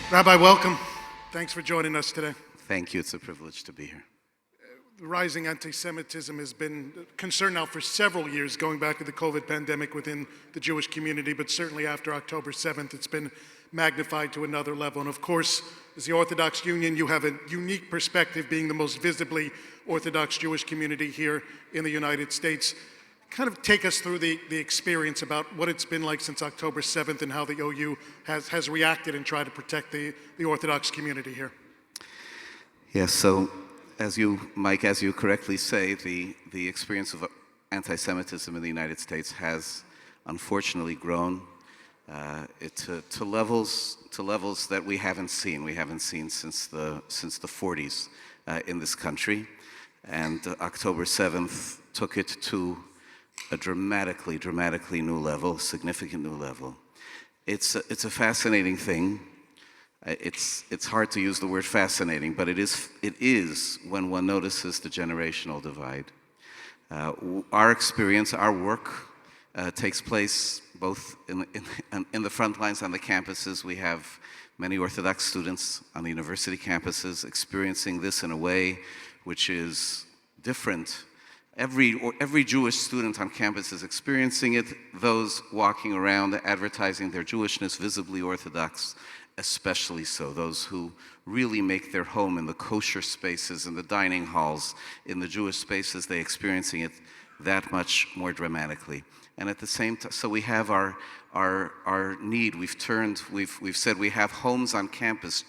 Rabbi, welcome. Thanks for joining us today. Thank you. It's a privilege to be here. The rising anti-Semitism has been a concern now for several years, going back to the COVID pandemic within the Jewish community, but certainly after October 7th, it's been magnified to another level. And of course, as the Orthodox Union, you have a unique perspective, being the most visibly Orthodox Jewish community here in the United States. Kind of take us through the experience about what it's been like since October 7th and how the OU has reacted and tried to protect the Orthodox community here. Yes, so Mike, as you correctly say, the experience of anti-Semitism in the United States has unfortunately grown to levels that we haven't seen. We haven't seen since the 40s in this country, and October 7th took it to a dramatically new level, significant new level. It's a fascinating thing. It's hard to use the word fascinating, but it is when one notices the generational divide. Our experience, our work takes place both in the front lines on the campuses. We have many Orthodox students on the university campuses experiencing this in a way which is different. Every Jewish student on campus is experiencing it. Those walking around advertising their Jewishness, visibly Orthodox, especially so. Those who really make their home in the kosher spaces, in the dining halls, in the Jewish spaces, they're experiencing it that much more dramatically. And at the same time, so we have our need. We've said we have homes on campus.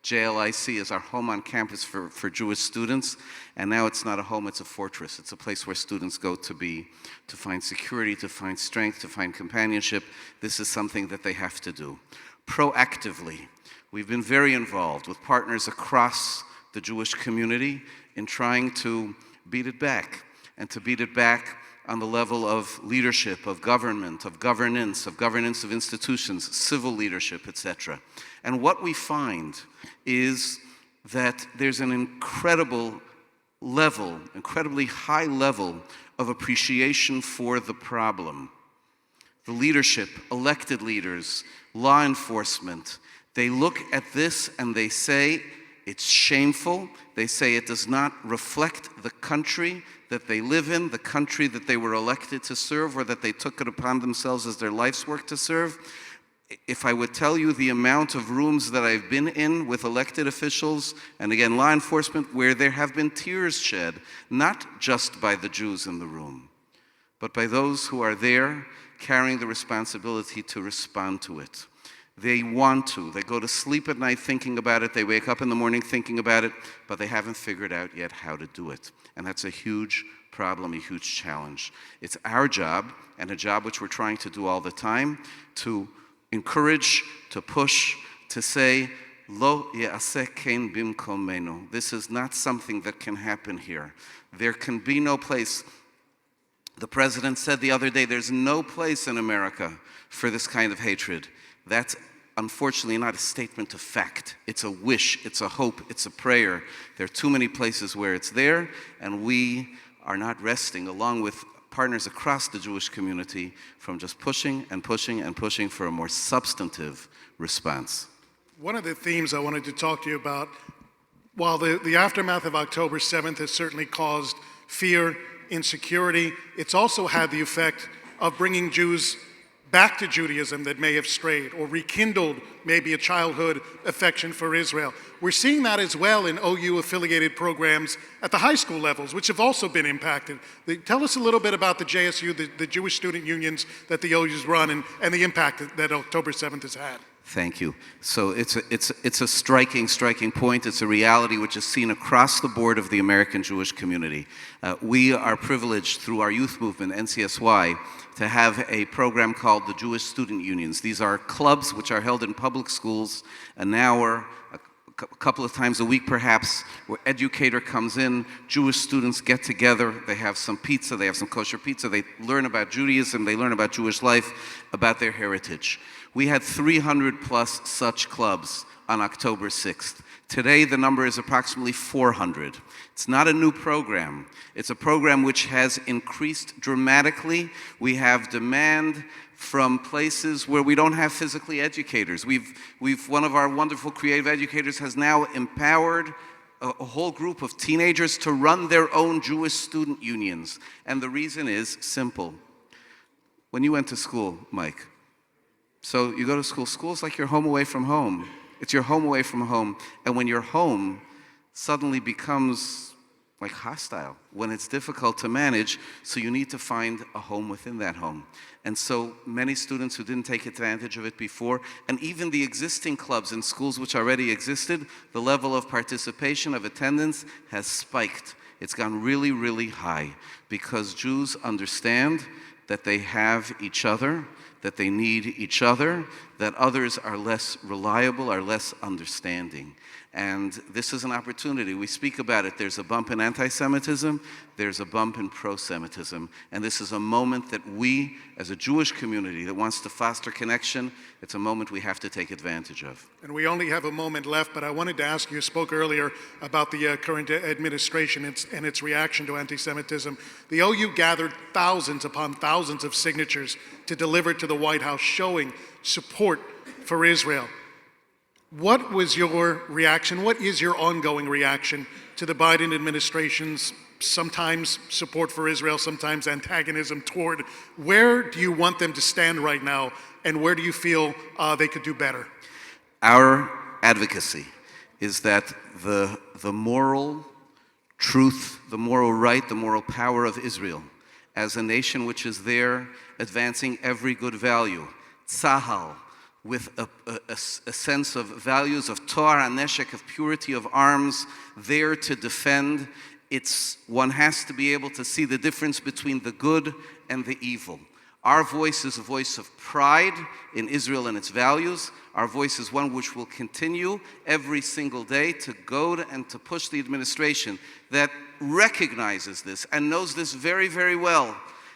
JLIC is our home on campus for Jewish students, and now it's not a home, it's a fortress. It's a place where students go to find security, to find strength, to find companionship. This is something that they have to do. Proactively, we've been very involved with partners across the Jewish community in trying to beat it back, and to beat it back on the level of leadership, of government, of governance of institutions, civil leadership, etc. And what we find is that there's an incredibly high level of appreciation for the problem. The leadership, elected leaders, law enforcement, they look at this and they say it's shameful. They say it does not reflect the country that they live in, the country that they were elected to serve, or that they took it upon themselves as their life's work to serve. If I would tell you the amount of rooms that I've been in with elected officials, and again, law enforcement, where there have been tears shed, not just by the Jews in the room, but by those who are there carrying the responsibility to respond to it. They want to. They go to sleep at night thinking about it. They wake up in the morning thinking about it, but they haven't figured out yet how to do it. And that's a huge problem, a huge challenge. It's our job, and a job which we're trying to do all the time, to encourage, to push, to say, Lo ya'aseh ken bimkomenu. This is not something that can happen here. There can be no place. The president said the other day, there's no place in America for this kind of hatred. That's unfortunately not a statement of fact. It's a wish, it's a hope, it's a prayer. There are too many places where it's there, and we are not resting, along with partners across the Jewish community, from just pushing and pushing and pushing for a more substantive response. One of the themes I wanted to talk to you about, while the aftermath of October 7th has certainly caused fear, insecurity, it's also had the effect of bringing Jews back to Judaism that may have strayed, or rekindled maybe a childhood affection for Israel. We're seeing that as well in OU-affiliated programs at the high school levels, which have also been impacted. Tell us a little bit about the JSU, the Jewish student unions that the OU's run, and the impact that October 7th has had. Thank you. So it's a striking point. It's a reality which is seen across the board of the American Jewish community. We are privileged through our youth movement, NCSY, to have a program called the Jewish Student Unions. These are clubs which are held in public schools, an hour, a couple of times a week perhaps, where educator comes in, Jewish students get together, they have some pizza, they have some kosher pizza, they learn about Judaism, they learn about Jewish life, about their heritage. We had 300 plus such clubs on October 6th. Today, the number is approximately 400. It's not a new program. It's a program which has increased dramatically. We have demand from places where we don't have physically educators. One of our wonderful creative educators has now empowered a whole group of teenagers to run their own Jewish student unions. And the reason is simple. When you went to school, Mike, so you go to school, school's like your home away from home. It's your home away from home. And when your home suddenly becomes like hostile, when it's difficult to manage, so you need to find a home within that home. And so many students who didn't take advantage of it before, and even the existing clubs in schools which already existed, the level of participation, of attendance has spiked. It's gone really, really high, because Jews understand that they have each other, that they need each other, that others are less reliable, are less understanding. And this is an opportunity. We speak about it. There's a bump in anti-Semitism, there's a bump in pro-Semitism. And this is a moment that we, as a Jewish community that wants to foster connection, it's a moment we have to take advantage of. And we only have a moment left, but I wanted to ask you spoke earlier about the current administration and its reaction to anti-Semitism. The OU gathered thousands upon thousands of signatures to deliver to the White House showing support for Israel. What was your reaction? What is your ongoing reaction to the Biden administration's sometimes support for Israel, sometimes antagonism toward? Where do you want them to stand right now, and where do you feel they could do better? Our advocacy is that the moral truth, the moral right, the moral power of Israel as a nation which is there advancing every good value, tzahal, with a sense of values of Torah HaNeshek, of purity of arms, there to defend. One has to be able to see the difference between the good and the evil. Our voice is a voice of pride in Israel and its values. Our voice is one which will continue every single day to go and to push the administration that recognizes this and knows this very, very well,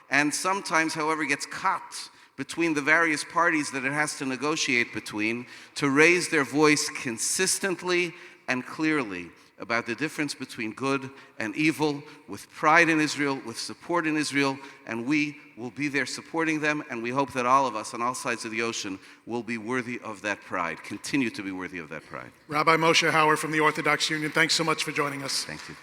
and sometimes, however, gets caught between the various parties that it has to negotiate between, to raise their voice consistently and clearly about the difference between good and evil, with pride in Israel, with support in Israel, and we will be there supporting them, and we hope that all of us on all sides of the ocean will be worthy of that pride, continue to be worthy of that pride. Rabbi Moshe Ou from the Orthodox Union, thanks so much for joining us. Thank you.